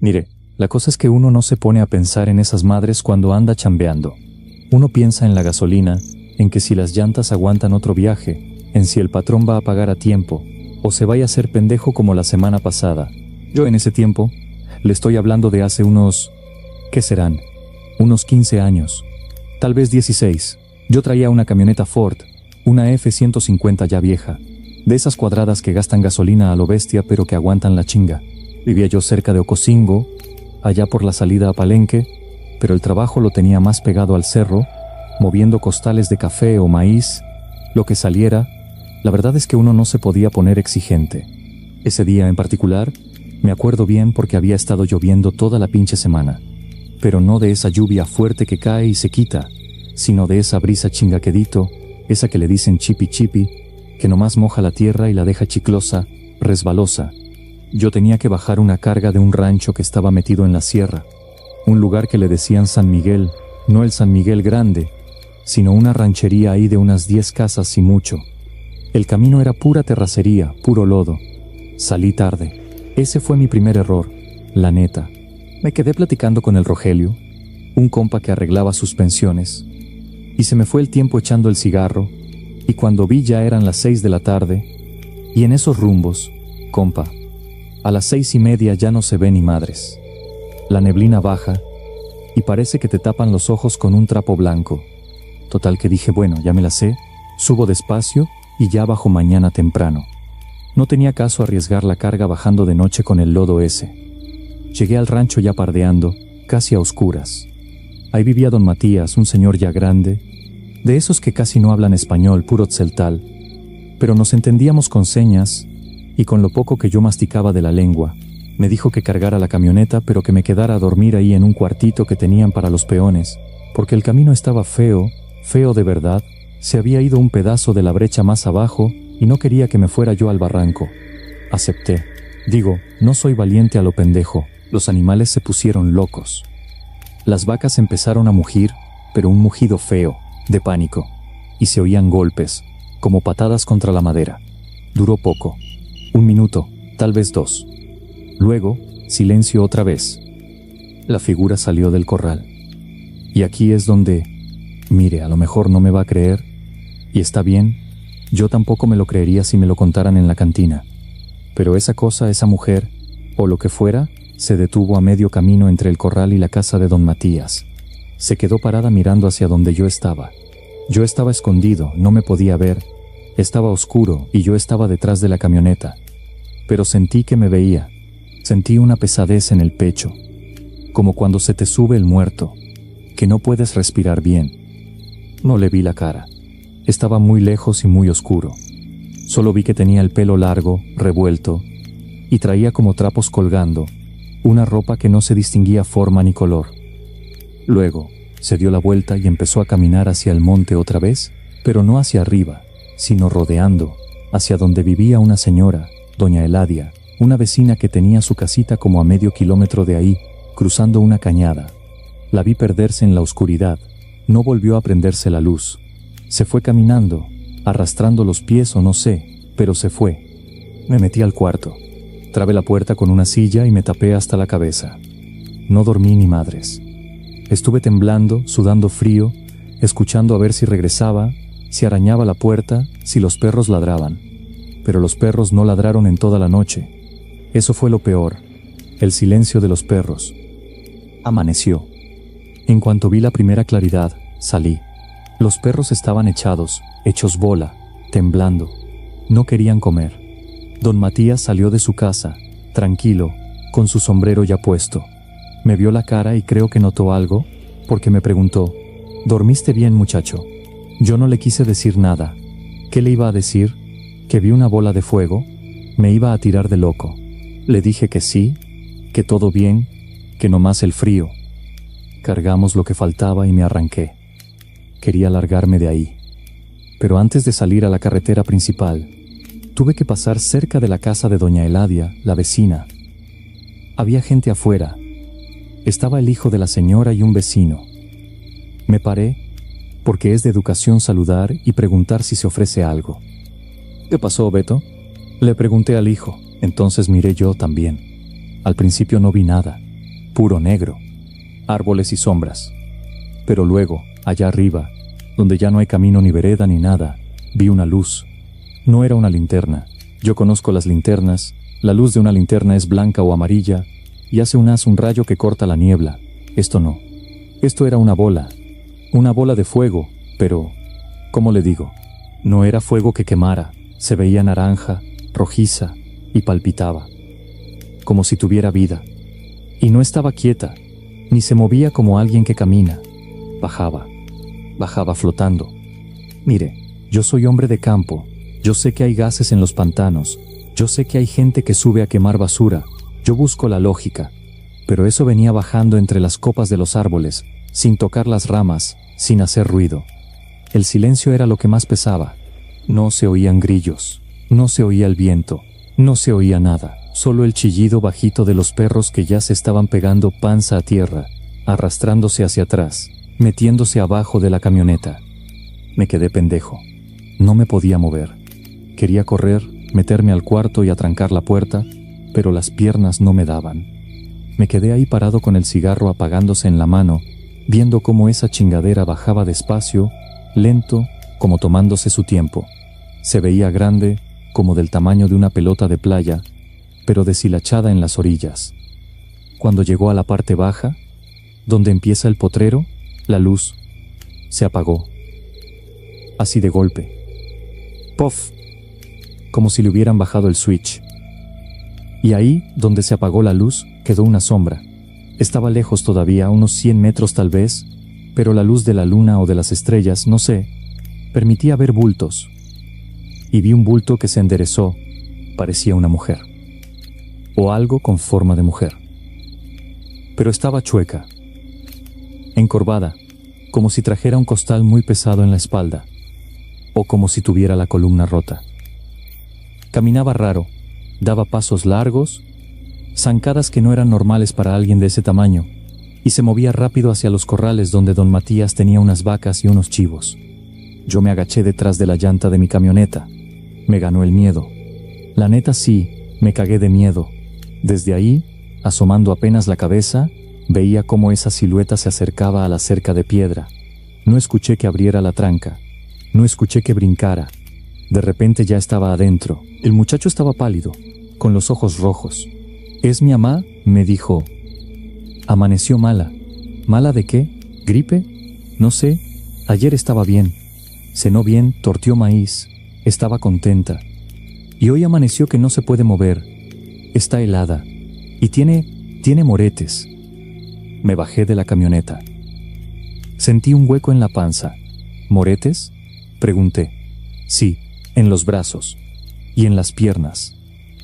Mire, la cosa es que uno no se pone a pensar en esas madres cuando anda chambeando. Uno piensa en la gasolina, en que si las llantas aguantan otro viaje, en si el patrón va a pagar a tiempo, o se vaya a hacer pendejo como la semana pasada. Yo en ese tiempo, le estoy hablando de hace unos... ¿qué serán? Unos 15 años. Tal vez 16. Yo traía una camioneta Ford, una F-150 ya vieja, de esas cuadradas que gastan gasolina a lo bestia pero que aguantan la chinga. Vivía yo cerca de Ocosingo, allá por la salida a Palenque, pero el trabajo lo tenía más pegado al cerro, moviendo costales de café o maíz, lo que saliera. La verdad es que uno no se podía poner exigente. Ese día en particular, me acuerdo bien porque había estado lloviendo toda la pinche semana. Pero no de esa lluvia fuerte que cae y se quita, sino de esa brisa chingaquedito, esa que le dicen chipi chipi, que nomás moja la tierra y la deja chiclosa, resbalosa. Yo tenía que bajar una carga de un rancho que estaba metido en la sierra, un lugar que le decían San Miguel, no el San Miguel grande, sino una ranchería ahí de unas 10 casas y mucho. El camino era pura terracería, puro lodo. Salí tarde. Ese fue mi primer error, la neta. Me quedé platicando con el Rogelio, un compa que arreglaba suspensiones, y se me fue el tiempo echando el cigarro, y cuando vi ya eran las 6 de la tarde, y en esos rumbos, compa, a las 6:30 ya no se ve ni madres. La neblina baja, y parece que te tapan los ojos con un trapo blanco. Total que dije, bueno, ya me la sé, subo despacio, y ya bajo mañana temprano. No tenía caso arriesgar la carga bajando de noche con el lodo ese. Llegué al rancho ya pardeando, casi a oscuras. Ahí vivía don Matías, un señor ya grande, de esos que casi no hablan español, puro tzeltal, pero nos entendíamos con señas, y con lo poco que yo masticaba de la lengua, me dijo que cargara la camioneta pero que me quedara a dormir ahí en un cuartito que tenían para los peones, porque el camino estaba feo, feo de verdad, se había ido un pedazo de la brecha más abajo, y no quería que me fuera yo al barranco. Acepté. Digo, no soy valiente a lo pendejo. Los animales se pusieron locos. Las vacas empezaron a mugir, pero un mugido feo, de pánico, y se oían golpes, como patadas contra la madera. Duró poco, 1 minuto, tal vez 2. Luego, silencio otra vez. La figura salió del corral. Y aquí es donde, mire, a lo mejor no me va a creer, y está bien, yo tampoco me lo creería si me lo contaran en la cantina. Pero esa cosa, esa mujer, o lo que fuera, se detuvo a medio camino entre el corral y la casa de don Matías. Se quedó parada mirando hacia donde yo estaba. Yo estaba escondido, no me podía ver. Estaba oscuro y yo estaba detrás de la camioneta. Pero sentí que me veía. Sentí una pesadez en el pecho. Como cuando se te sube el muerto, que no puedes respirar bien. No le vi la cara. Estaba muy lejos y muy oscuro. Solo vi que tenía el pelo largo, revuelto, y traía como trapos colgando, una ropa que no se distinguía forma ni color. Luego, se dio la vuelta y empezó a caminar hacia el monte otra vez, pero no hacia arriba, sino rodeando, hacia donde vivía una señora, doña Eladia, una vecina que tenía su casita como a medio kilómetro de ahí, cruzando una cañada. La vi perderse en la oscuridad, no volvió a prenderse la luz. Se fue caminando, arrastrando los pies o no sé, pero se fue. Me metí al cuarto. Trabé la puerta con una silla y me tapé hasta la cabeza. No dormí ni madres. Estuve temblando, sudando frío, escuchando a ver si regresaba, si arañaba la puerta, si los perros ladraban. Pero los perros no ladraron en toda la noche. Eso fue lo peor, el silencio de los perros. Amaneció. En cuanto vi la primera claridad, salí. Los perros estaban echados, hechos bola, temblando. No querían comer. Don Matías salió de su casa, tranquilo, con su sombrero ya puesto. Me vio la cara y creo que notó algo, porque me preguntó, ¿dormiste bien, muchacho? Yo no le quise decir nada. ¿Qué le iba a decir? ¿Que vi una bola de fuego? ¿Me iba a tirar de loco? Le dije que sí, que todo bien, que nomás el frío. Cargamos lo que faltaba y me arranqué. Quería largarme de ahí. Pero antes de salir a la carretera principal, tuve que pasar cerca de la casa de doña Eladia, la vecina. Había gente afuera. Estaba el hijo de la señora y un vecino. Me paré, porque es de educación saludar y preguntar si se ofrece algo. ¿Qué pasó, Beto? Le pregunté al hijo, entonces miré yo también. Al principio no vi nada. puro negro, árboles y sombras. Pero luego, allá arriba, donde ya no hay camino ni vereda ni nada, vi una luz. No era una linterna. Yo conozco las linternas. La luz de una linterna es blanca o amarilla y hace un rayo que corta la niebla. Esto no. Esto era una bola de fuego, pero, ¿cómo le digo? No era fuego que quemara, se veía naranja, rojiza y palpitaba, como si tuviera vida. Y no estaba quieta, ni se movía como alguien que camina. Bajaba flotando. Mire, yo soy hombre de campo, yo sé que hay gases en los pantanos, yo sé que hay gente que sube a quemar basura, yo busco la lógica, pero eso venía bajando entre las copas de los árboles, sin tocar las ramas, sin hacer ruido. El silencio era lo que más pesaba. No se oían grillos, no se oía el viento, no se oía nada, solo el chillido bajito de los perros que ya se estaban pegando panza a tierra, arrastrándose hacia atrás, metiéndose abajo de la camioneta. Me quedé pendejo. No me podía mover. Quería correr, meterme al cuarto y atrancar la puerta, pero las piernas no me daban. Me quedé ahí parado con el cigarro apagándose en la mano, viendo cómo esa chingadera bajaba despacio, lento, como tomándose su tiempo. Se veía grande, como del tamaño de una pelota de playa, pero deshilachada en las orillas. Cuando llegó a la parte baja, donde empieza el potrero, la luz se apagó. Así de golpe. ¡Puff! Como si le hubieran bajado el switch. Y ahí, donde se apagó la luz, quedó una sombra. Estaba lejos todavía, unos 100 metros tal vez, pero la luz de la luna o de las estrellas, no sé, permitía ver bultos. Y vi un bulto que se enderezó, parecía una mujer. O algo con forma de mujer. Pero estaba chueca, encorvada, como si trajera un costal muy pesado en la espalda, o como si tuviera la columna rota. Caminaba raro, daba pasos largos, zancadas que no eran normales para alguien de ese tamaño, y se movía rápido hacia los corrales donde don Matías tenía unas vacas y unos chivos. Yo me agaché detrás de la llanta de mi camioneta. Me ganó el miedo. La neta sí, me cagué de miedo. Desde ahí, asomando apenas la cabeza, veía cómo esa silueta se acercaba a la cerca de piedra. No escuché que abriera la tranca. No escuché que brincara. De repente ya estaba adentro. El muchacho estaba pálido, con los ojos rojos. «¿Es mi amá?», me dijo. Amaneció mala. ¿Mala de qué? ¿Gripe? No sé. Ayer estaba bien. Cenó bien, torteó maíz. Estaba contenta. Y hoy amaneció que no se puede mover. Está helada. Y tiene moretes. Me bajé de la camioneta. Sentí un hueco en la panza. ¿Moretes?, pregunté. Sí, en los brazos. Y en las piernas.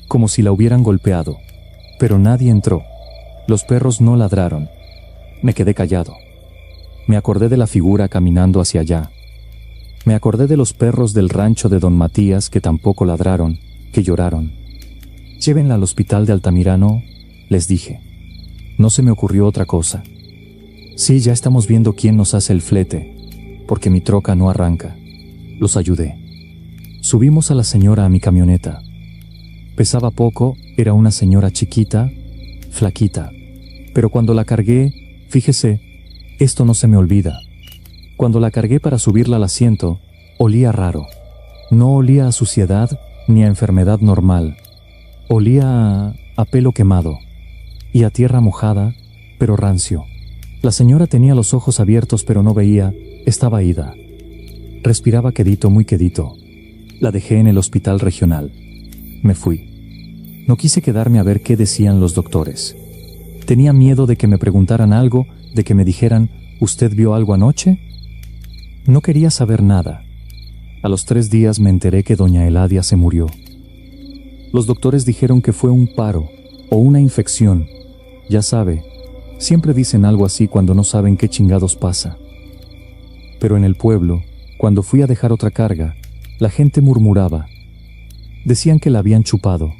Como si la hubieran golpeado. Pero nadie entró. Los perros no ladraron. Me quedé callado. Me acordé de la figura caminando hacia allá. Me acordé de los perros del rancho de don Matías que tampoco ladraron, que lloraron. «Llévenla al hospital de Altamirano», les dije. No se me ocurrió otra cosa. «Sí, ya estamos viendo quién nos hace el flete, porque mi troca no arranca». Los ayudé. Subimos a la señora a mi camioneta. Pesaba poco, era una señora chiquita, flaquita. Pero cuando la cargué, fíjese, esto no se me olvida. Cuando la cargué para subirla al asiento, olía raro. No olía a suciedad ni a enfermedad normal. Olía a pelo quemado y a tierra mojada, pero rancio. La señora tenía los ojos abiertos pero no veía, estaba ida. Respiraba quedito, muy quedito. La dejé en el hospital regional. Me fui. No quise quedarme a ver qué decían los doctores. Tenía miedo de que me preguntaran algo, de que me dijeran, ¿usted vio algo anoche? No quería saber nada. A los 3 días me enteré que doña Eladia se murió. Los doctores dijeron que fue un paro o una infección. Ya sabe, siempre dicen algo así cuando no saben qué chingados pasa. Pero en el pueblo, cuando fui a dejar otra carga, la gente murmuraba. Decían que la habían chupado.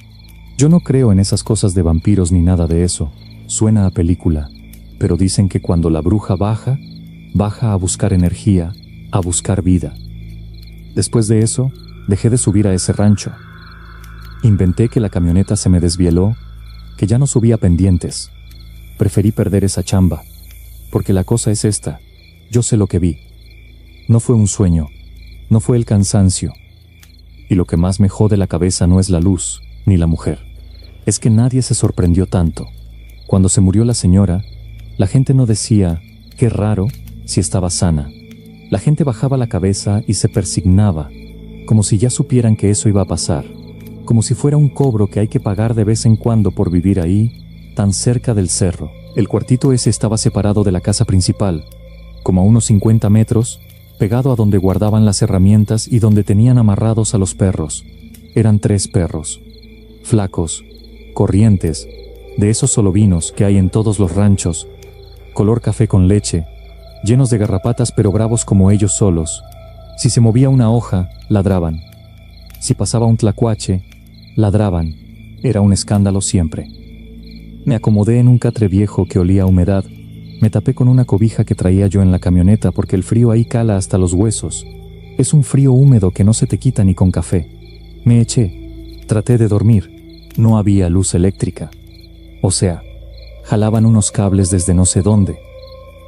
Yo no creo en esas cosas de vampiros ni nada de eso. Suena a película. Pero dicen que cuando la bruja baja, baja a buscar energía, a buscar vida. Después de eso, dejé de subir a ese rancho. Inventé que la camioneta se me desvieló, que ya no subía pendientes. preferí perder esa chamba. Porque la cosa es esta, yo sé lo que vi. No fue un sueño, no fue el cansancio. Y lo que más me jode la cabeza no es la luz, ni la mujer. Es que nadie se sorprendió tanto. Cuando se murió la señora, la gente no decía, qué raro, si estaba sana. La gente bajaba la cabeza y se persignaba, como si ya supieran que eso iba a pasar, como si fuera un cobro que hay que pagar de vez en cuando por vivir ahí, tan cerca del cerro. El cuartito ese estaba separado de la casa principal, como a unos 50 metros, pegado a donde guardaban las herramientas y donde tenían amarrados a los perros. Eran 3 perros, flacos, corrientes, de esos solovinos que hay en todos los ranchos, color café con leche, llenos de garrapatas pero bravos como ellos solos. Si se movía una hoja, ladraban. Si pasaba un tlacuache, ladraban. Era un escándalo siempre. Me acomodé en un catre viejo que olía a humedad. Me tapé con una cobija que traía yo en la camioneta porque el frío ahí cala hasta los huesos. Es un frío húmedo que no se te quita ni con café. Me eché. Traté de dormir. No había luz eléctrica. O sea, jalaban unos cables desde no sé dónde.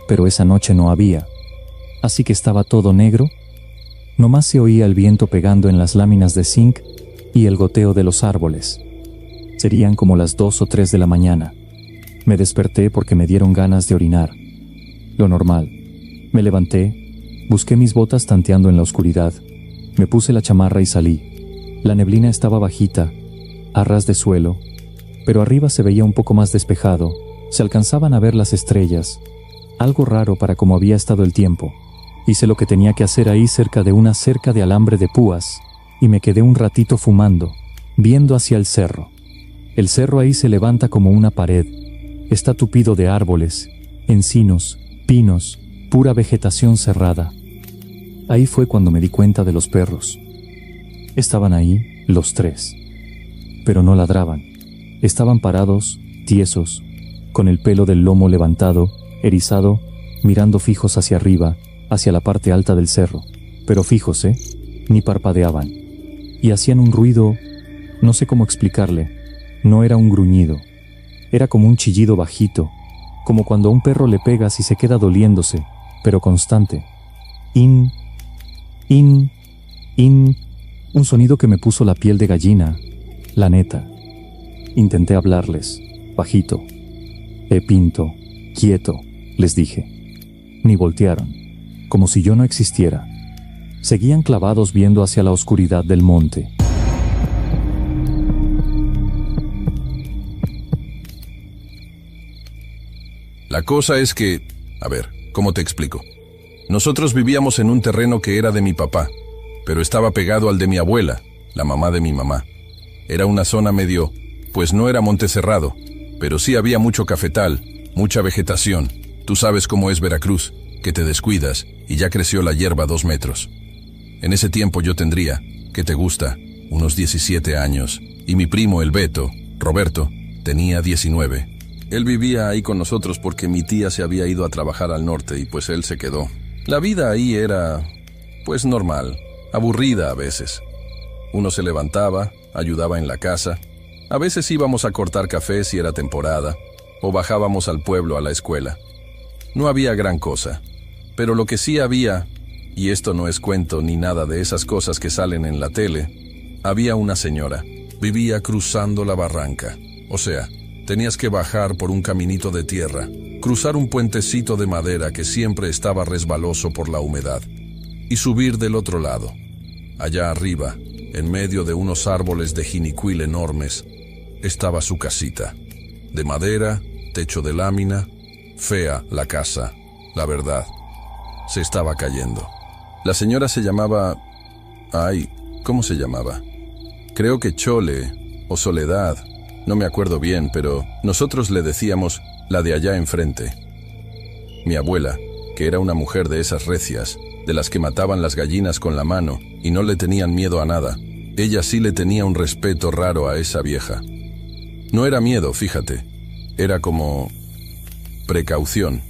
Pero esa noche no había. Así que estaba todo negro. Nomás se oía el viento pegando en las láminas de zinc y el goteo de los árboles. Serían como las 2 o 3 de la mañana. Me desperté porque me dieron ganas de orinar. Lo normal. Me levanté, busqué mis botas tanteando en la oscuridad. Me puse la chamarra y salí. La neblina estaba bajita, a ras de suelo, pero arriba se veía un poco más despejado. Se alcanzaban a ver las estrellas. Algo raro para cómo había estado el tiempo. Hice lo que tenía que hacer ahí cerca de una cerca de alambre de púas, y me quedé un ratito fumando, viendo hacia el cerro. El cerro ahí se levanta como una pared. Está tupido de árboles, encinos, pinos, pura vegetación cerrada. Ahí fue cuando me di cuenta de los perros. Estaban ahí, los 3. Pero no ladraban. Estaban parados, tiesos, con el pelo del lomo levantado, erizado, mirando fijos hacia arriba, hacia la parte alta del cerro. Pero fijos, ni parpadeaban. Y hacían un ruido, no sé cómo explicarle, no era un gruñido. Era como un chillido bajito, como cuando a un perro le pegas y se queda doliéndose, pero constante. In, in, in, un sonido que me puso la piel de gallina, la neta. Intenté hablarles, bajito. Pinto, quieto, les dije. Ni voltearon, como si yo no existiera. Seguían clavados viendo hacia la oscuridad del monte. La cosa es que, a ver, ¿cómo te explico? Nosotros vivíamos en un terreno que era de mi papá, pero estaba pegado al de mi abuela, la mamá de mi mamá. Era una zona medio, pues no era monte cerrado, pero sí había mucho cafetal, mucha vegetación. Tú sabes cómo es Veracruz, que te descuidas y ya creció la hierba 2 metros. En ese tiempo yo tendría, ¿qué te gusta?, unos 17 años, y mi primo el Beto, Roberto, tenía 19. Él vivía ahí con nosotros porque mi tía se había ido a trabajar al norte y pues él se quedó. La vida ahí era, pues normal, aburrida a veces. Uno se levantaba, ayudaba en la casa. A veces íbamos a cortar café si era temporada, o bajábamos al pueblo a la escuela. No había gran cosa, pero lo que sí había, y esto no es cuento ni nada de esas cosas que salen en la tele, había una señora. Vivía cruzando la barranca, o sea, tenías que bajar por un caminito de tierra, cruzar un puentecito de madera que siempre estaba resbaloso por la humedad, y subir del otro lado. Allá arriba, en medio de unos árboles de jinicuil enormes, estaba su casita. De madera, techo de lámina, fea la casa, la verdad. Se estaba cayendo. La señora se llamaba... ¿cómo se llamaba? Creo que Chole o Soledad. No me acuerdo bien, pero nosotros le decíamos la de allá enfrente. Mi abuela, que era una mujer de esas recias, de las que mataban las gallinas con la mano y no le tenían miedo a nada, ella sí le tenía un respeto raro a esa vieja. No era miedo, fíjate, era como precaución,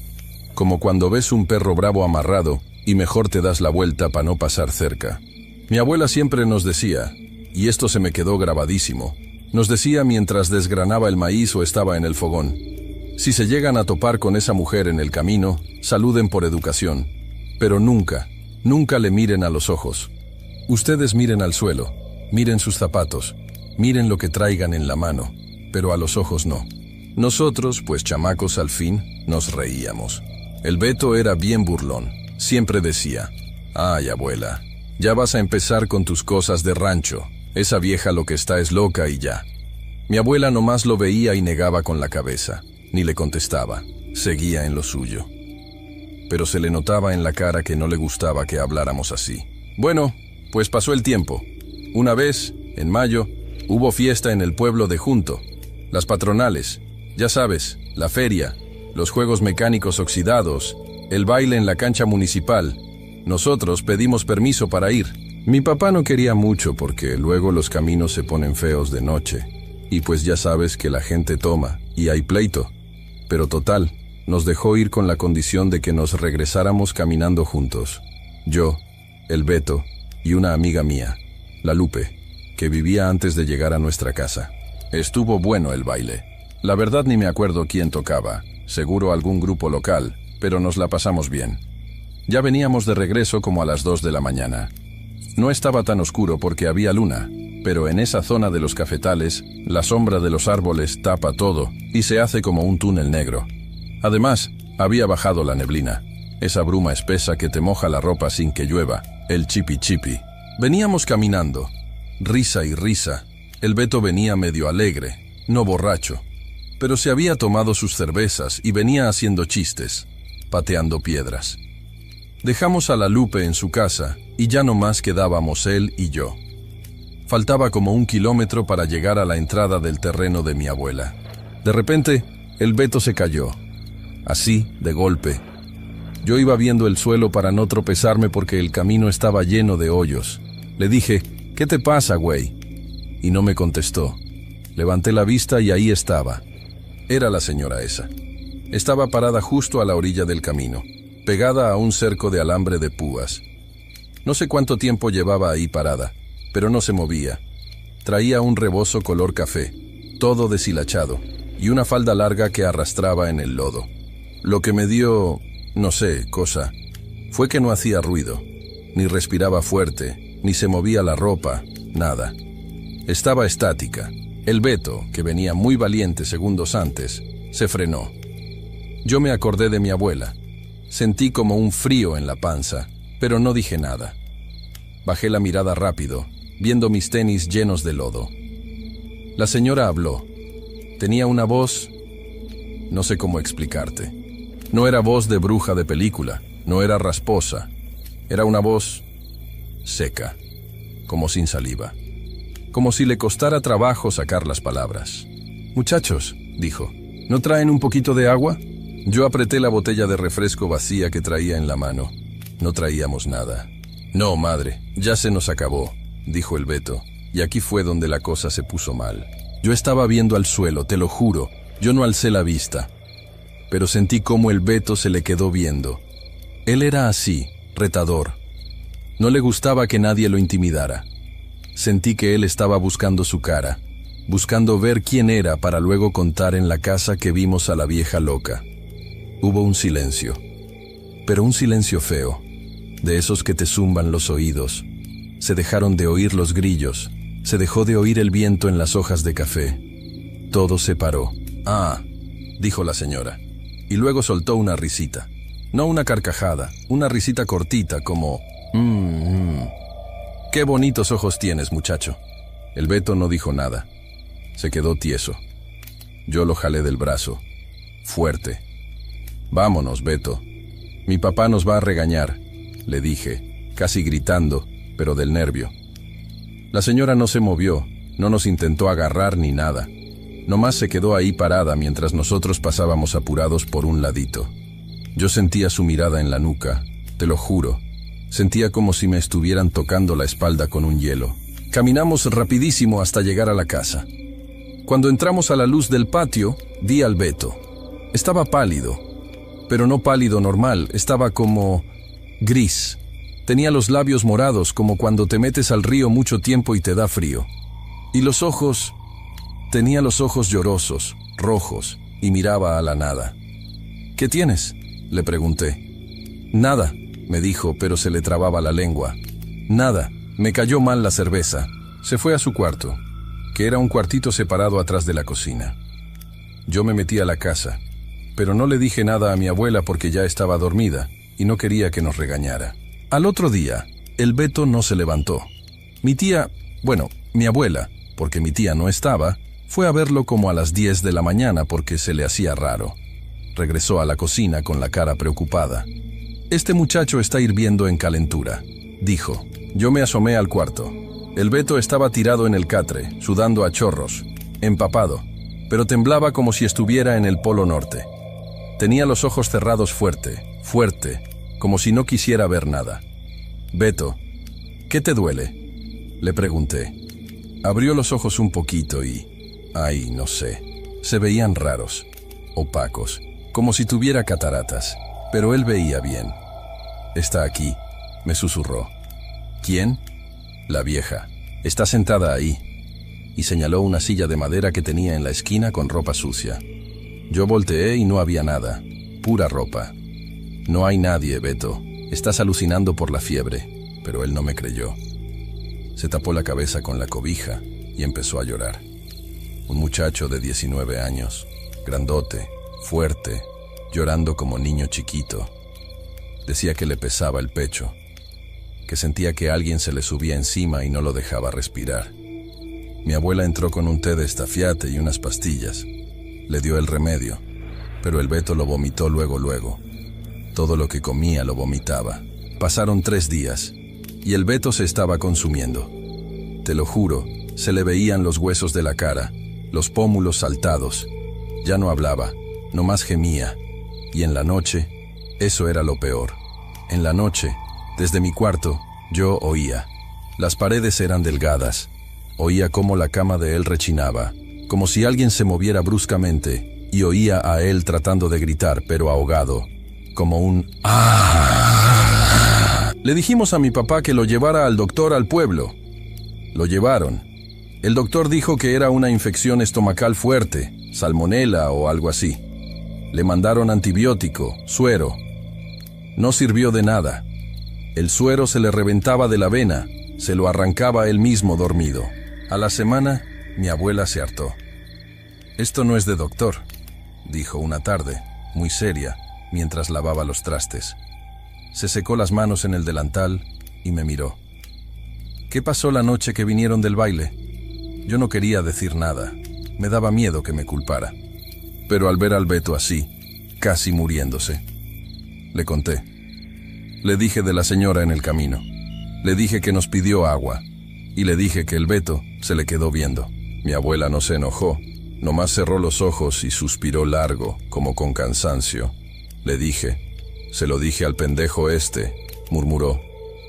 como cuando ves un perro bravo amarrado y mejor te das la vuelta para no pasar cerca. Mi abuela siempre nos decía, y esto se me quedó grabadísimo, nos decía mientras desgranaba el maíz o estaba en el fogón: Si se llegan a topar con esa mujer en el camino, saluden por educación, pero nunca, nunca le miren a los ojos. Ustedes miren al suelo, miren sus zapatos, miren lo que traigan en la mano, pero a los ojos no. Nosotros, pues chamacos al fin, nos reíamos. El Beto era bien burlón. Siempre decía: «Ay, abuela, ya vas a empezar con tus cosas de rancho. Esa vieja lo que está es loca y ya». Mi abuela nomás lo veía y negaba con la cabeza. Ni le contestaba. Seguía en lo suyo. Pero se le notaba en la cara que no le gustaba que habláramos así. Bueno, pues pasó el tiempo. Una vez, en mayo, hubo fiesta en el pueblo de Junto. Las patronales, ya sabes, la feria, los juegos mecánicos oxidados, el baile en la cancha municipal. Nosotros pedimos permiso para ir. Mi papá no quería mucho porque luego los caminos se ponen feos de noche. Y pues ya sabes que la gente toma y hay pleito. Pero total, nos dejó ir con la condición de que nos regresáramos caminando juntos. Yo, el Beto y una amiga mía, la Lupe, que vivía antes de llegar a nuestra casa. Estuvo bueno el baile. La verdad ni me acuerdo quién tocaba, seguro algún grupo local, pero nos la pasamos bien. Ya veníamos de regreso como a las 2 de la mañana. No estaba tan oscuro porque había luna, pero en esa zona de los cafetales, la sombra de los árboles tapa todo y se hace como un túnel negro. Además, había bajado la neblina, esa bruma espesa que te moja la ropa sin que llueva, el chipi chipi. Veníamos caminando, risa y risa. El Beto venía medio alegre, no borracho, pero se había tomado sus cervezas y venía haciendo chistes, pateando piedras. Dejamos a la Lupe en su casa y ya no más quedábamos él y yo. Faltaba como 1 kilómetro para llegar a la entrada del terreno de mi abuela. De repente, el Beto se cayó, así, de golpe. Yo iba viendo el suelo para no tropezarme porque el camino estaba lleno de hoyos. Le dije: «¿Qué te pasa, güey?». Y no me contestó. Levanté la vista y ahí estaba. Era la señora esa. Estaba parada justo a la orilla del camino, pegada a un cerco de alambre de púas. No sé cuánto tiempo llevaba ahí parada, pero no se movía. Traía un rebozo color café, todo deshilachado, y una falda larga que arrastraba en el lodo. Lo que me dio, no sé, cosa, fue que no hacía ruido, ni respiraba fuerte, ni se movía la ropa, nada. Estaba estática. El Beto, que venía muy valiente segundos antes, se frenó. Yo me acordé de mi abuela. Sentí como un frío en la panza, pero no dije nada. Bajé la mirada rápido, viendo mis tenis llenos de lodo. La señora habló. Tenía una voz, no sé cómo explicarte. No era voz de bruja de película, no era rasposa. Era una voz seca, como sin saliva. Como si le costara trabajo sacar las palabras. «Muchachos», dijo, «¿no traen un poquito de agua?». Yo apreté la botella de refresco vacía que traía en la mano. No traíamos nada. «No, madre, ya se nos acabó», dijo el Beto, y aquí fue donde la cosa se puso mal. Yo estaba viendo al suelo, te lo juro, yo no alcé la vista. Pero sentí cómo el Beto se le quedó viendo. Él era así, retador. No le gustaba que nadie lo intimidara. Sentí que él estaba buscando su cara, buscando ver quién era para luego contar en la casa que vimos a la vieja loca. Hubo un silencio, pero un silencio feo, de esos que te zumban los oídos. Se dejaron de oír los grillos, se dejó de oír el viento en las hojas de café. Todo se paró. «Ah», dijo la señora, y luego soltó una risita. No una carcajada, una risita cortita como «Qué bonitos ojos tienes, muchacho». El Beto no dijo nada. Se quedó tieso. Yo lo jalé del brazo. Fuerte. «Vámonos, Beto. Mi papá nos va a regañar», le dije, casi gritando, pero del nervio. La señora no se movió, no nos intentó agarrar ni nada. Nomás se quedó ahí parada mientras nosotros pasábamos apurados por un ladito. Yo sentía su mirada en la nuca, te lo juro. Sentía como si me estuvieran tocando la espalda con un hielo. Caminamos rapidísimo hasta llegar a la casa. Cuando entramos a la luz del patio, vi al Beto. Estaba pálido, pero no pálido normal, estaba como gris. Tenía los labios morados como cuando te metes al río mucho tiempo y te da frío. Y los ojos, tenía los ojos llorosos, rojos, y miraba a la nada. ¿Qué tienes?, le pregunté. Nada, me dijo, pero se le trababa la lengua. Nada, me cayó mal la cerveza. Se fue a su cuarto, que era un cuartito separado atrás de la cocina. Yo me metí a la casa, pero no le dije nada a mi abuela porque ya estaba dormida y no quería que nos regañara. Al otro día, el Beto no se levantó. Mi abuela, porque mi tía no estaba, fue a verlo como a las 10 de la mañana porque se le hacía raro. Regresó a la cocina con la cara preocupada. «Este muchacho está hirviendo en calentura», dijo. Yo me asomé al cuarto. El Beto estaba tirado en el catre, sudando a chorros, empapado, pero temblaba como si estuviera en el Polo Norte. Tenía los ojos cerrados fuerte, como si no quisiera ver nada. «Beto, ¿qué te duele?», le pregunté. Abrió los ojos un poquito y... no sé. Se veían raros, opacos, como si tuviera cataratas, pero él veía bien. «Está aquí», me susurró. «¿Quién?». «La vieja. Está sentada ahí», y señaló una silla de madera que tenía en la esquina con ropa sucia. Yo volteé y no había nada, pura ropa. «No hay nadie, Beto. Estás alucinando por la fiebre», pero él no me creyó. Se tapó la cabeza con la cobija y empezó a llorar. Un muchacho de 19 años, grandote, fuerte, llorando como niño chiquito. Decía que le pesaba el pecho, que sentía que alguien se le subía encima y no lo dejaba respirar. Mi abuela entró con un té de estafiate y unas pastillas. Le dio el remedio, pero el Beto lo vomitó luego. Todo lo que comía lo vomitaba. Pasaron 3 días, y el Beto se estaba consumiendo. Te lo juro, se le veían los huesos de la cara, los pómulos saltados. Ya no hablaba, nomás gemía. Y en la noche, eso era lo peor. En la noche, desde mi cuarto, yo oía. Las paredes eran delgadas. Oía cómo la cama de él rechinaba, como si alguien se moviera bruscamente, y oía a él tratando de gritar, pero ahogado, como un ¡ah! Le dijimos a mi papá que lo llevara al doctor al pueblo. Lo llevaron. El doctor dijo que era una infección estomacal fuerte, salmonela o algo así. Le mandaron antibiótico, suero. No sirvió de nada. El suero se le reventaba de la vena, se lo arrancaba él mismo dormido. A la semana, mi abuela se hartó. «Esto no es de doctor», dijo una tarde, muy seria, mientras lavaba los trastes. Se secó las manos en el delantal y me miró. «¿Qué pasó la noche que vinieron del baile?». Yo no quería decir nada, me daba miedo que me culpara. Pero al ver al Beto así, casi muriéndose, le conté. Le dije de la señora en el camino. Le dije que nos pidió agua. Y le dije que el Beto se le quedó viendo. Mi abuela no se enojó, nomás cerró los ojos y suspiró largo, como con cansancio. Le dije, «Se lo dije al pendejo este», murmuró.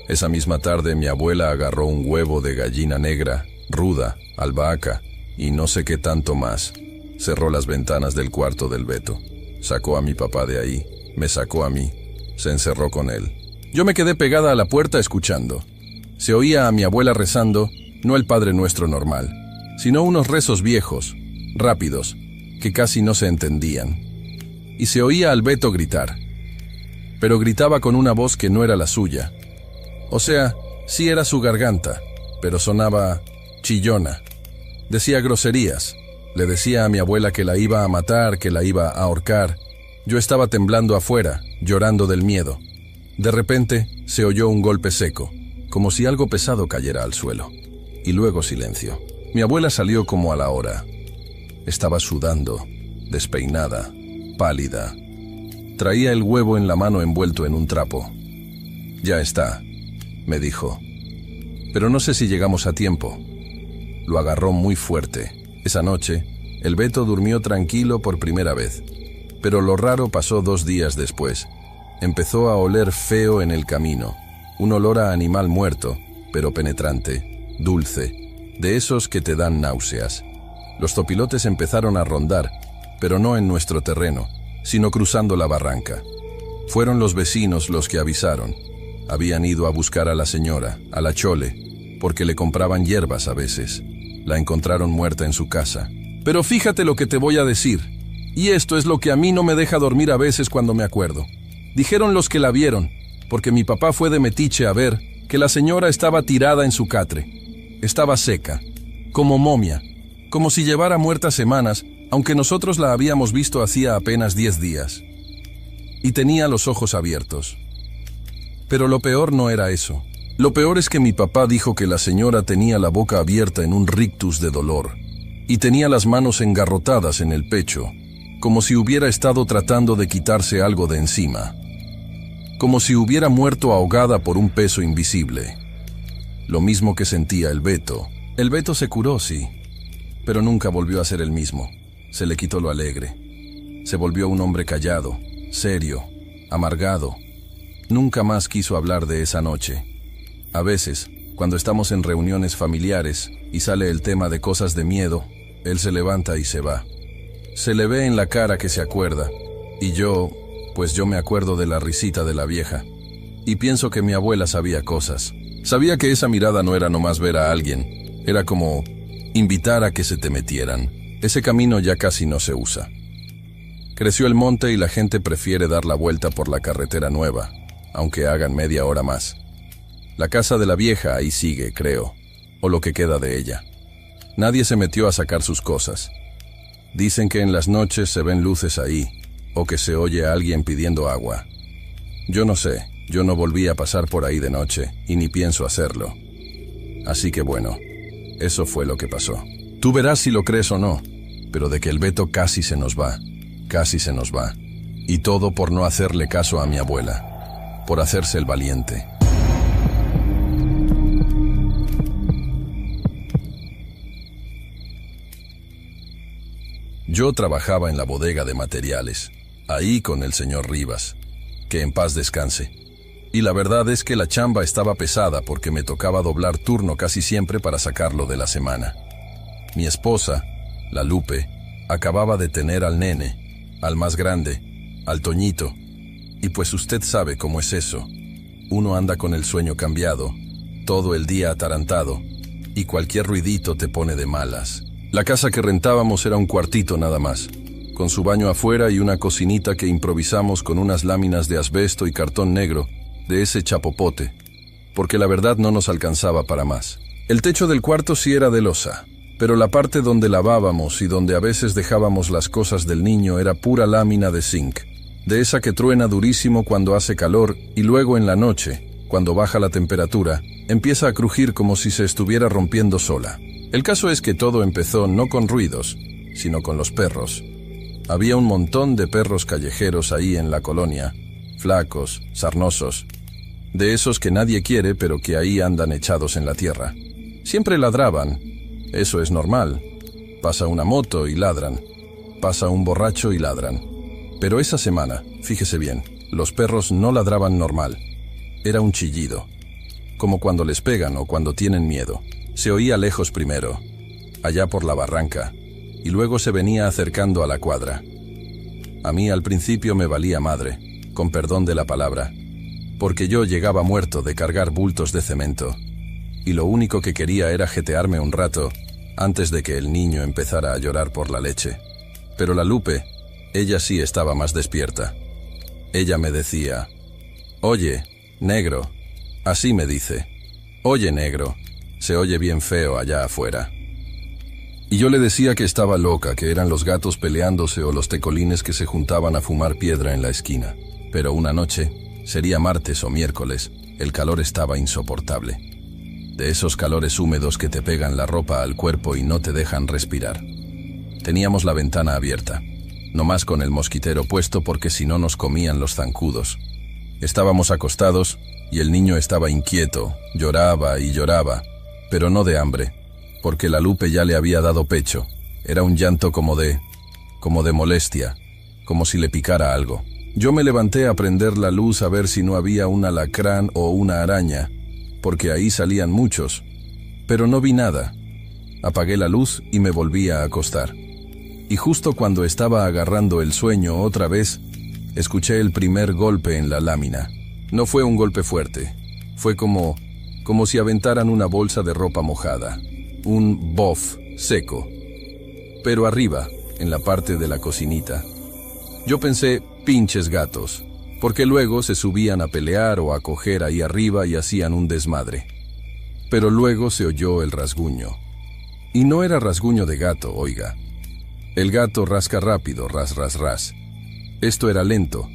Esa misma tarde mi abuela agarró un huevo de gallina negra, ruda, albahaca, y no sé qué tanto más. Cerró las ventanas del cuarto del Beto. Sacó a mi papá de ahí, me sacó a mí, se encerró con él. Yo me quedé pegada a la puerta escuchando. Se oía a mi abuela rezando, no el Padre Nuestro normal, sino unos rezos viejos, rápidos, que casi no se entendían. Y se oía al Beto gritar. Pero gritaba con una voz que no era la suya. O sea, sí era su garganta, pero sonaba chillona. Decía groserías. Le decía a mi abuela que la iba a matar, que la iba a ahorcar. Yo estaba temblando afuera, llorando del miedo. De repente, se oyó un golpe seco, como si algo pesado cayera al suelo. Y luego silencio. Mi abuela salió como a la hora. Estaba sudando, despeinada, pálida. Traía el huevo en la mano envuelto en un trapo. «Ya está», me dijo. Pero no sé si llegamos a tiempo. Lo agarró muy fuerte. Esa noche, el Beto durmió tranquilo por primera vez. Pero lo raro pasó 2 días después. Empezó a oler feo en el camino. Un olor a animal muerto, pero penetrante, dulce, de esos que te dan náuseas. Los zopilotes empezaron a rondar, pero no en nuestro terreno, sino cruzando la barranca. Fueron los vecinos los que avisaron. Habían ido a buscar a la señora, a la Chole, porque le compraban hierbas a veces. La encontraron muerta en su casa. Pero fíjate lo que te voy a decir. Y esto es lo que a mí no me deja dormir a veces cuando me acuerdo. Dijeron los que la vieron, porque mi papá fue de metiche a ver, que la señora estaba tirada en su catre. Estaba seca, como momia, como si llevara muertas semanas, aunque nosotros la habíamos visto hacía apenas 10 días. Y tenía los ojos abiertos. Pero lo peor no era eso. Lo peor es que mi papá dijo que la señora tenía la boca abierta en un rictus de dolor, y tenía las manos engarrotadas en el pecho, como si hubiera estado tratando de quitarse algo de encima, como si hubiera muerto ahogada por un peso invisible. Lo mismo que sentía el Beto. El Beto se curó, sí, pero nunca volvió a ser el mismo. Se le quitó lo alegre. Se volvió un hombre callado, serio, amargado. Nunca más quiso hablar de esa noche. A veces, cuando estamos en reuniones familiares y sale el tema de cosas de miedo, él se levanta y se va. Se le ve en la cara que se acuerda, y yo me acuerdo de la risita de la vieja. Y pienso que mi abuela sabía cosas. Sabía que esa mirada no era nomás ver a alguien, era como invitar a que se te metieran. Ese camino ya casi no se usa. Creció el monte y la gente prefiere dar la vuelta por la carretera nueva, aunque hagan media hora más. La casa de la vieja ahí sigue, creo, o lo que queda de ella. Nadie se metió a sacar sus cosas. Dicen que en las noches se ven luces ahí, o que se oye a alguien pidiendo agua. Yo no sé, yo no volví a pasar por ahí de noche, y ni pienso hacerlo. Así que bueno, eso fue lo que pasó. Tú verás si lo crees o no, pero de que el Beto casi se nos va. Y todo por no hacerle caso a mi abuela, por hacerse el valiente. Yo trabajaba en la bodega de materiales, ahí con el señor Rivas, que en paz descanse. Y la verdad es que la chamba estaba pesada porque me tocaba doblar turno casi siempre para sacarlo de la semana. Mi esposa, la Lupe, acababa de tener al nene, al más grande, al Toñito. Y pues usted sabe cómo es eso. Uno anda con el sueño cambiado, todo el día atarantado, y cualquier ruidito te pone de malas. La casa que rentábamos era un cuartito nada más, con su baño afuera y una cocinita que improvisamos con unas láminas de asbesto y cartón negro, de ese chapopote, porque la verdad no nos alcanzaba para más. El techo del cuarto sí era de losa, pero la parte donde lavábamos y donde a veces dejábamos las cosas del niño era pura lámina de zinc, de esa que truena durísimo cuando hace calor y luego en la noche, cuando baja la temperatura, empieza a crujir como si se estuviera rompiendo sola. El caso es que todo empezó no con ruidos, sino con los perros. Había un montón de perros callejeros ahí en la colonia, flacos, sarnosos, de esos que nadie quiere pero que ahí andan echados en la tierra. Siempre ladraban, eso es normal. Pasa una moto y ladran, pasa un borracho y ladran. Pero esa semana, fíjese bien, los perros no ladraban normal. Era un chillido, como cuando les pegan o cuando tienen miedo. Se oía lejos primero, allá por la barranca, y luego se venía acercando a la cuadra. A mí al principio me valía madre, con perdón de la palabra, porque yo llegaba muerto de cargar bultos de cemento, y lo único que quería era jetearme un rato antes de que el niño empezara a llorar por la leche. Pero la Lupe, ella sí estaba más despierta. Ella me decía, «Oye, negro», así me dice, «Oye, negro, se oye bien feo allá afuera». Y yo le decía que estaba loca, que eran los gatos peleándose o los tecolines que se juntaban a fumar piedra en la esquina. Pero una noche, sería martes o miércoles, el calor estaba insoportable. De esos calores húmedos que te pegan la ropa al cuerpo y no te dejan respirar. Teníamos la ventana abierta, nomás con el mosquitero puesto porque si no nos comían los zancudos. Estábamos acostados y el niño estaba inquieto, lloraba y lloraba, pero no de hambre, porque la Lupe ya le había dado pecho. Era un llanto como de molestia, como si le picara algo. Yo me levanté a prender la luz a ver si no había un alacrán o una araña, porque ahí salían muchos, pero no vi nada. Apagué la luz y me volví a acostar. Y justo cuando estaba agarrando el sueño otra vez, escuché el primer golpe en la lámina. No fue un golpe fuerte, fue como si aventaran una bolsa de ropa mojada. Un bof seco. Pero arriba, en la parte de la cocinita. Yo pensé, pinches gatos, porque luego se subían a pelear o a coger ahí arriba y hacían un desmadre. Pero luego se oyó el rasguño. Y no era rasguño de gato, oiga. El gato rasca rápido, ras, ras, ras. Esto era lento.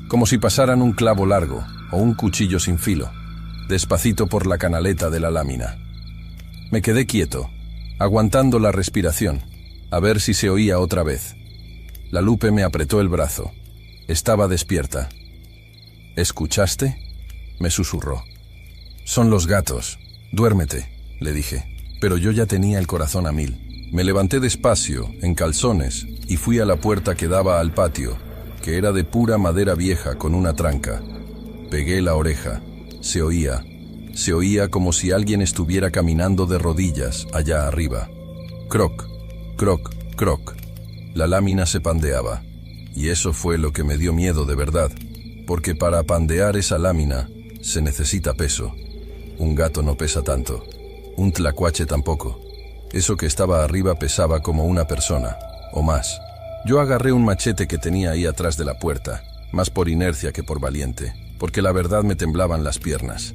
Como si pasaran un clavo largo o un cuchillo sin filo, despacito por la canaleta de la lámina. Me quedé quieto, aguantando la respiración, a ver si se oía otra vez. La Lupe me apretó el brazo. Estaba despierta. ¿Escuchaste?, me susurró. Son los gatos. Duérmete, le dije, pero yo ya tenía el corazón a mil. Me levanté despacio, en calzones, y fui a la puerta que daba al patio, que era de pura madera vieja con una tranca. Pegué la oreja. Se oía como si alguien estuviera caminando de rodillas allá arriba. Croc, croc, croc. La lámina se pandeaba, y eso fue lo que me dio miedo de verdad, porque para pandear esa lámina se necesita peso. Un gato no pesa tanto, un tlacuache tampoco. Eso que estaba arriba pesaba como una persona, o más. Yo agarré un machete que tenía ahí atrás de la puerta, más por inercia que por valiente, porque la verdad me temblaban las piernas.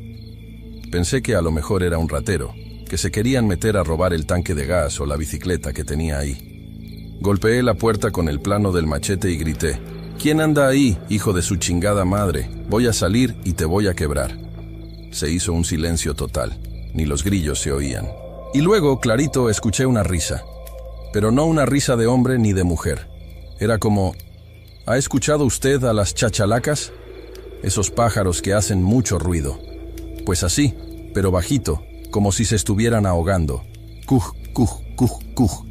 Pensé que a lo mejor era un ratero, que se querían meter a robar el tanque de gas o la bicicleta que tenía ahí. Golpeé la puerta con el plano del machete y grité: ¿Quién anda ahí, hijo de su chingada madre? Voy a salir y te voy a quebrar. Se hizo un silencio total, ni los grillos se oían. Y luego, clarito, escuché una risa. Pero no una risa de hombre ni de mujer. Era como: ¿ha escuchado usted a las chachalacas? Esos pájaros que hacen mucho ruido. Pues así, pero bajito, como si se estuvieran ahogando. Cuj, cuj, cuj, cuj.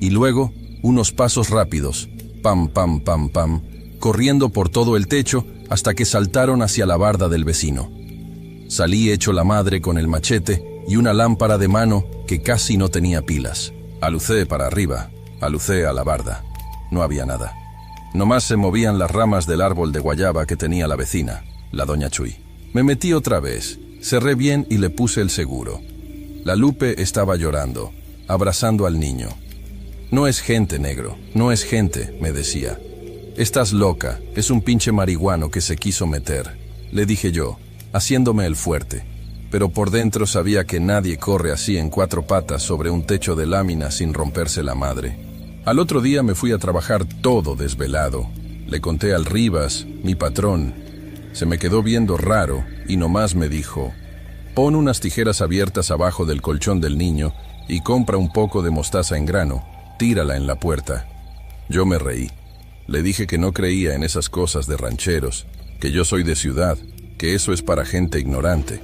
Y luego, unos pasos rápidos. Pam, pam, pam, pam, corriendo por todo el techo hasta que saltaron hacia la barda del vecino. Salí hecho la madre con el machete y una lámpara de mano que casi no tenía pilas. Alucé para arriba, alucé a la barda. No había nada. Nomás se movían las ramas del árbol de guayaba que tenía la vecina, la doña Chuy. Me metí otra vez, cerré bien y le puse el seguro. La Lupe estaba llorando, abrazando al niño. No es gente, negro, no es gente, me decía. Estás loca, es un pinche marihuano que se quiso meter, le dije yo, haciéndome el fuerte. Pero por dentro sabía que nadie corre así en cuatro patas sobre un techo de lámina sin romperse la madre. Al otro día me fui a trabajar todo desvelado. Le conté al Rivas, mi patrón. Se me quedó viendo raro y nomás me dijo: pon unas tijeras abiertas abajo del colchón del niño y compra un poco de mostaza en grano, tírala en la puerta. Yo me reí. Le dije que no creía en esas cosas de rancheros, que yo soy de ciudad, que eso es para gente ignorante.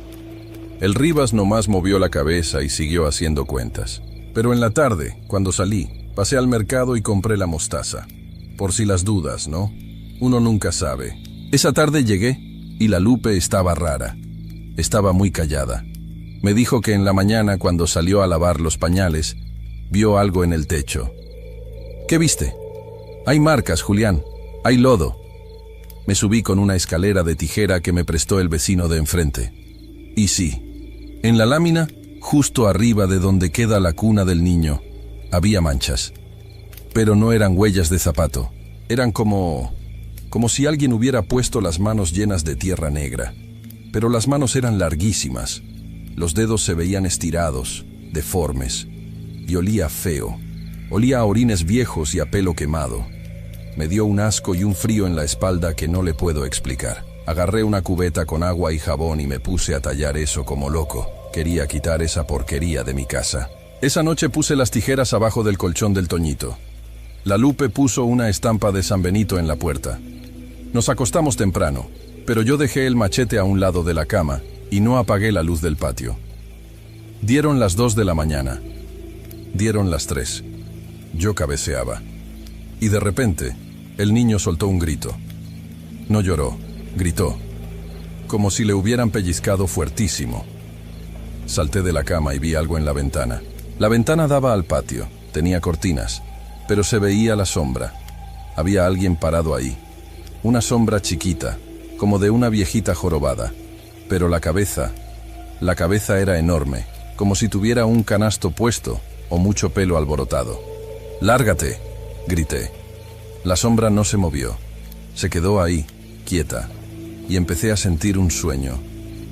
El Rivas nomás movió la cabeza y siguió haciendo cuentas. Pero en la tarde, cuando salí, pasé al mercado y compré la mostaza. Por si las dudas, ¿no? Uno nunca sabe. Esa tarde llegué y la Lupe estaba rara. Estaba muy callada. Me dijo que en la mañana, cuando salió a lavar los pañales, vio algo en el techo. ¿Qué viste? Hay marcas, Julián. Hay lodo. Me subí con una escalera de tijera que me prestó el vecino de enfrente. Y sí, en la lámina, justo arriba de donde queda la cuna del niño, había manchas. Pero no eran huellas de zapato. Eran como si alguien hubiera puesto las manos llenas de tierra negra. Pero las manos eran larguísimas. Los dedos se veían estirados, deformes. Y olía feo. Olía a orines viejos y a pelo quemado. Me dio un asco y un frío en la espalda que no le puedo explicar. Agarré una cubeta con agua y jabón y me puse a tallar eso como loco. Quería quitar esa porquería de mi casa. Esa noche puse las tijeras abajo del colchón del Toñito. La Lupe puso una estampa de San Benito en la puerta. Nos acostamos temprano, pero yo dejé el machete a un lado de la cama y no apagué la luz del patio. Dieron las 2 de la mañana. Dieron las 3. Yo cabeceaba. Y de repente, el niño soltó un grito. No lloró, gritó, como si le hubieran pellizcado fuertísimo. Salté de la cama y vi algo en la ventana. La ventana daba al patio, tenía cortinas, pero se veía la sombra. Había alguien parado ahí. Una sombra chiquita, como de una viejita jorobada. Pero la cabeza era enorme, como si tuviera un canasto puesto o mucho pelo alborotado. «¡Lárgate!», grité. La sombra no se movió. Se quedó ahí, quieta, y empecé a sentir un sueño,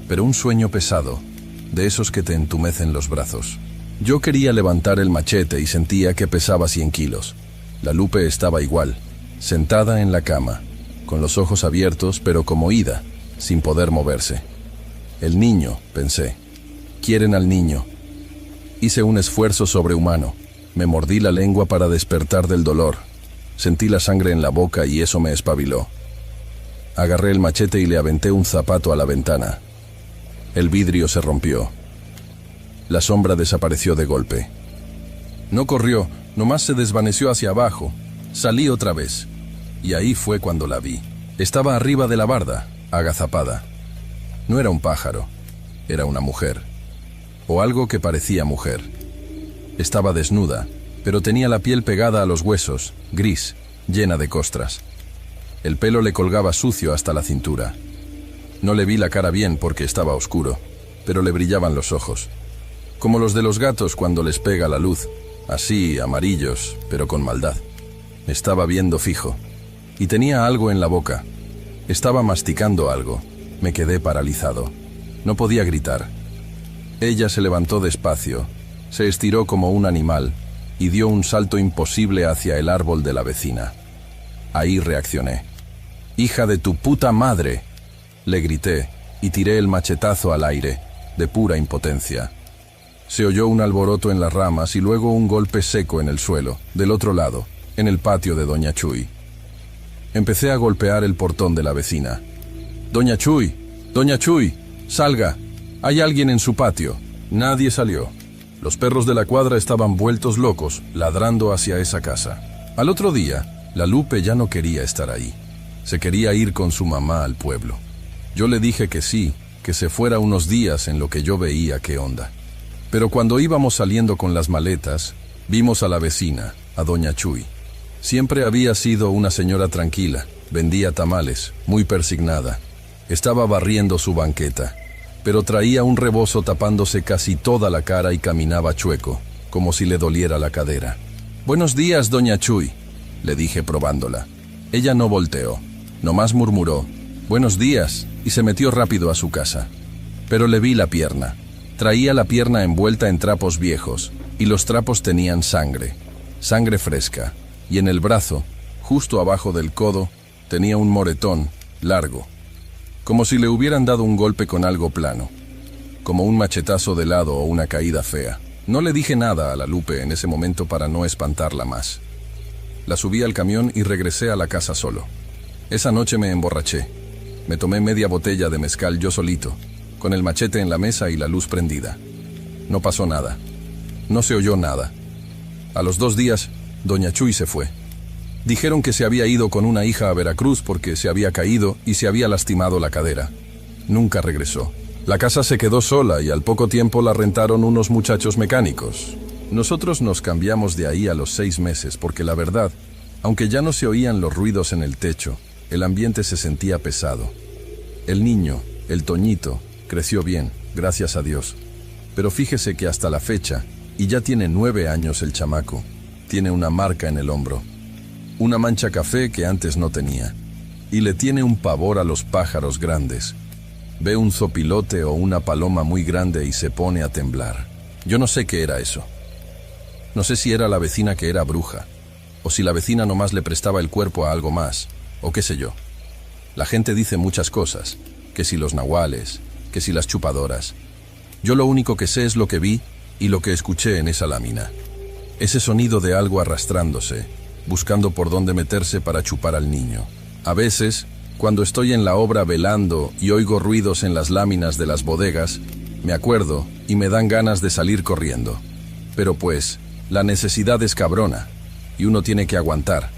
pero un sueño pesado, de esos que te entumecen los brazos. Yo quería levantar el machete y sentía que pesaba 100 kilos. La Lupe estaba igual, sentada en la cama, con los ojos abiertos pero como ida, sin poder moverse. El niño, pensé. Quieren al niño. Hice un esfuerzo sobrehumano. Me mordí la lengua para despertar del dolor. Sentí la sangre en la boca y eso me espabiló. Agarré el machete y le aventé un zapato a la ventana. El vidrio se rompió. La sombra desapareció de golpe. No corrió, nomás se desvaneció hacia abajo. Salí otra vez. Y ahí fue cuando la vi. Estaba arriba de la barda, agazapada. No era un pájaro, era una mujer. O algo que parecía mujer. Estaba desnuda, pero tenía la piel pegada a los huesos, gris, llena de costras. El pelo le colgaba sucio hasta la cintura. No le vi la cara bien porque estaba oscuro, pero le brillaban los ojos. Como los de los gatos cuando les pega la luz, así, amarillos, pero con maldad. Estaba viendo fijo. Y tenía algo en la boca. Estaba masticando algo. Me quedé paralizado. No podía gritar. Ella se levantó despacio, se estiró como un animal y dio un salto imposible hacia el árbol de la vecina. Ahí reaccioné. «¡Hija de tu puta madre!», le grité y tiré el machetazo al aire, de pura impotencia. Se oyó un alboroto en las ramas y luego un golpe seco en el suelo, del otro lado, en el patio de Doña Chuy. Empecé a golpear el portón de la vecina. «¡Doña Chuy! ¡Doña Chuy! ¡Salga! Hay alguien en su patio». Nadie salió. Los perros de la cuadra estaban vueltos locos, ladrando hacia esa casa. Al otro día, la Lupe ya no quería estar ahí. Se quería ir con su mamá al pueblo. Yo le dije que sí, que se fuera unos días en lo que yo veía qué onda. Pero cuando íbamos saliendo con las maletas, vimos a la vecina, a Doña Chuy. Siempre había sido una señora tranquila, vendía tamales, muy persignada. Estaba barriendo su banqueta, pero traía un rebozo tapándose casi toda la cara y caminaba chueco, como si le doliera la cadera. «Buenos días, Doña Chuy», le dije probándola. Ella no volteó, nomás murmuró «Buenos días» y se metió rápido a su casa. Pero le vi la pierna. Traía la pierna envuelta en trapos viejos, y los trapos tenían sangre, sangre fresca, y en el brazo, justo abajo del codo, tenía un moretón, largo, como si le hubieran dado un golpe con algo plano, como un machetazo de lado o una caída fea. No le dije nada a la Lupe en ese momento para no espantarla más. La subí al camión y regresé a la casa solo. Esa noche me emborraché. Me tomé media botella de mezcal yo solito, con el machete en la mesa y la luz prendida. No pasó nada. No se oyó nada. A los 2 días, Doña Chuy se fue. Dijeron que se había ido con una hija a Veracruz porque se había caído y se había lastimado la cadera. Nunca regresó. La casa se quedó sola y al poco tiempo la rentaron unos muchachos mecánicos. Nosotros nos cambiamos de ahí a los 6 meses porque la verdad, aunque ya no se oían los ruidos en el techo, el ambiente se sentía pesado. El niño, el Toñito, creció bien, gracias a Dios. Pero fíjese que hasta la fecha, y ya tiene 9 años el chamaco, tiene una marca en el hombro. Una mancha café que antes no tenía. Y le tiene un pavor a los pájaros grandes. Ve un zopilote o una paloma muy grande y se pone a temblar. Yo no sé qué era eso. No sé si era la vecina que era bruja, o si la vecina nomás le prestaba el cuerpo a algo más, o qué sé yo. La gente dice muchas cosas, que si los nahuales, que si las chupadoras. Yo lo único que sé es lo que vi y lo que escuché en esa lámina. Ese sonido de algo arrastrándose, buscando por dónde meterse para chupar al niño. A veces, cuando estoy en la obra velando y oigo ruidos en las láminas de las bodegas, me acuerdo y me dan ganas de salir corriendo. Pero pues, la necesidad es cabrona, y uno tiene que aguantar.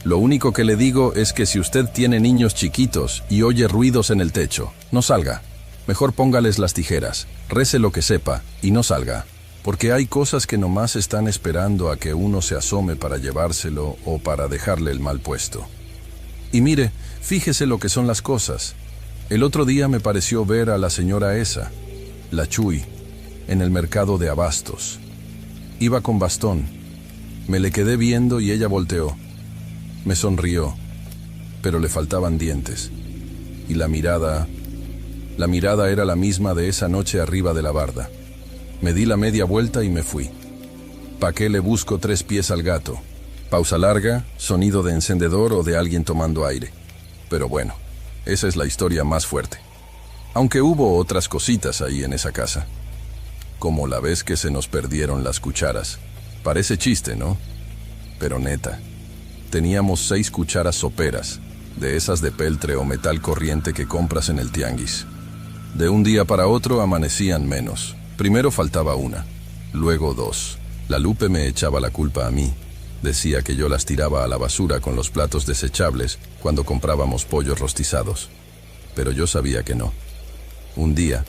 Lo único que le digo es que si usted tiene niños chiquitos y oye ruidos en el techo, no salga. Mejor póngales las tijeras, rece lo que sepa y no salga. Porque hay cosas que nomás están esperando a que uno se asome para llevárselo o para dejarle el mal puesto. Y mire, fíjese lo que son las cosas. El otro día me pareció ver a la señora esa, la Chuy. en el mercado de abastos. Iba con bastón. Me le quedé viendo y ella volteó. Me sonrió, pero le faltaban dientes. Y la mirada era la misma de esa noche arriba de la barda. Me di la media vuelta y me fui. ¿Pa' qué le busco 3 pies al gato? Pausa larga, sonido de encendedor o de alguien tomando aire. Pero bueno, esa es la historia más fuerte. Aunque hubo otras cositas ahí en esa casa. Como la vez que se nos perdieron las cucharas. Parece chiste, ¿no? Pero neta. Teníamos 6 cucharas soperas, de esas de peltre o metal corriente que compras en el tianguis. De un día para otro amanecían menos. Primero faltaba una, luego 2. La Lupe me echaba la culpa a mí. Decía que yo las tiraba a la basura con los platos desechables cuando comprábamos pollos rostizados. Pero yo sabía que no. Un día,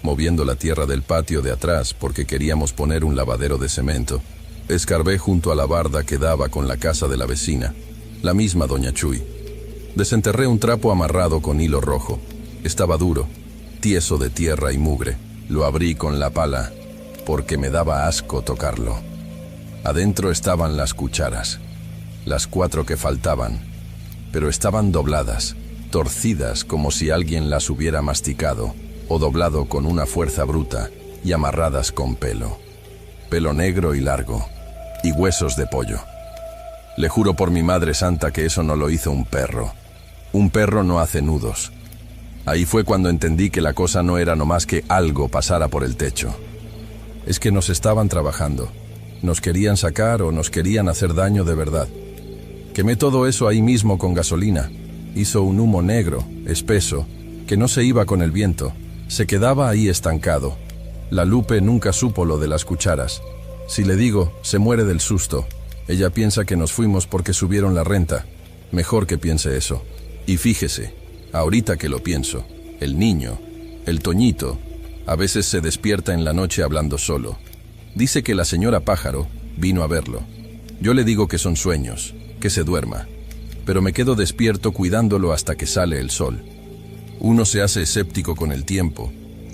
moviendo la tierra del patio de atrás porque queríamos poner un lavadero de cemento, escarbé junto a la barda que daba con la casa de la vecina, la misma doña Chuy. Desenterré un trapo amarrado con hilo rojo. Estaba duro, tieso de tierra y mugre. Lo abrí con la pala, porque me daba asco tocarlo. Adentro estaban las cucharas, las 4 que faltaban, pero estaban dobladas, torcidas como si alguien las hubiera masticado, o doblado con una fuerza bruta, y amarradas con pelo. Pelo negro y largo, y huesos de pollo. Le juro por mi madre santa que eso no lo hizo un perro. Un perro no hace nudos. Ahí fue cuando entendí que la cosa no era nomás que algo pasara por el techo. Es que nos estaban trabajando. Nos querían sacar o nos querían hacer daño de verdad. Quemé todo eso ahí mismo con gasolina. Hizo un humo negro, espeso, que no se iba con el viento. Se quedaba ahí estancado. La Lupe nunca supo lo de las cucharas. Si le digo, se muere del susto. Ella piensa que nos fuimos porque subieron la renta. Mejor que piense eso. Y fíjese, ahorita que lo pienso, el niño, el Toñito, a veces se despierta en la noche hablando solo. Dice que la señora Pájaro vino a verlo. Yo le digo que son sueños, que se duerma. Pero me quedo despierto cuidándolo hasta que sale el sol. Uno se hace escéptico con el tiempo.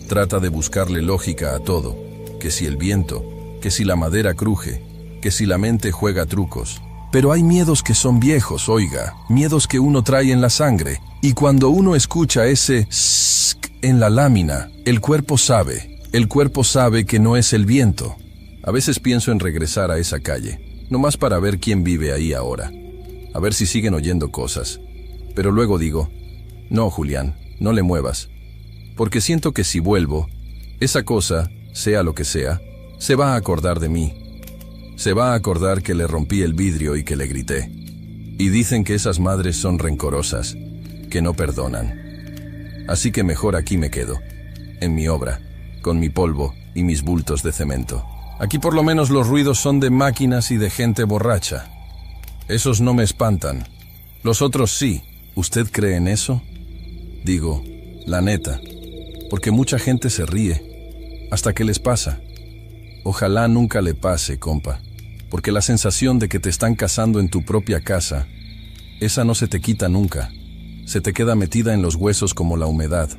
Trata de buscarle lógica a todo. Que si el viento, que si la madera cruje, que si la mente juega trucos. Pero hay miedos que son viejos, oiga, miedos que uno trae en la sangre. Y cuando uno escucha ese ssk en la lámina, el cuerpo sabe que no es el viento. A veces pienso en regresar a esa calle, nomás para ver quién vive ahí ahora. A ver si siguen oyendo cosas. Pero luego digo, no, Julián, no le muevas. Porque siento que si vuelvo, esa cosa, sea lo que sea, se va a acordar de mí. Se va a acordar que le rompí el vidrio y que le grité. Y dicen que esas madres son rencorosas, que no perdonan. Así que mejor aquí me quedo, en mi obra, con mi polvo y mis bultos de cemento. Aquí por lo menos los ruidos son de máquinas y de gente borracha. Esos no me espantan. Los otros sí. ¿Usted cree en eso? Digo, la neta, porque mucha gente se ríe, hasta que les pasa. Ojalá nunca le pase, compa, porque la sensación de que te están cazando en tu propia casa, esa no se te quita nunca. Se te queda metida en los huesos como la humedad.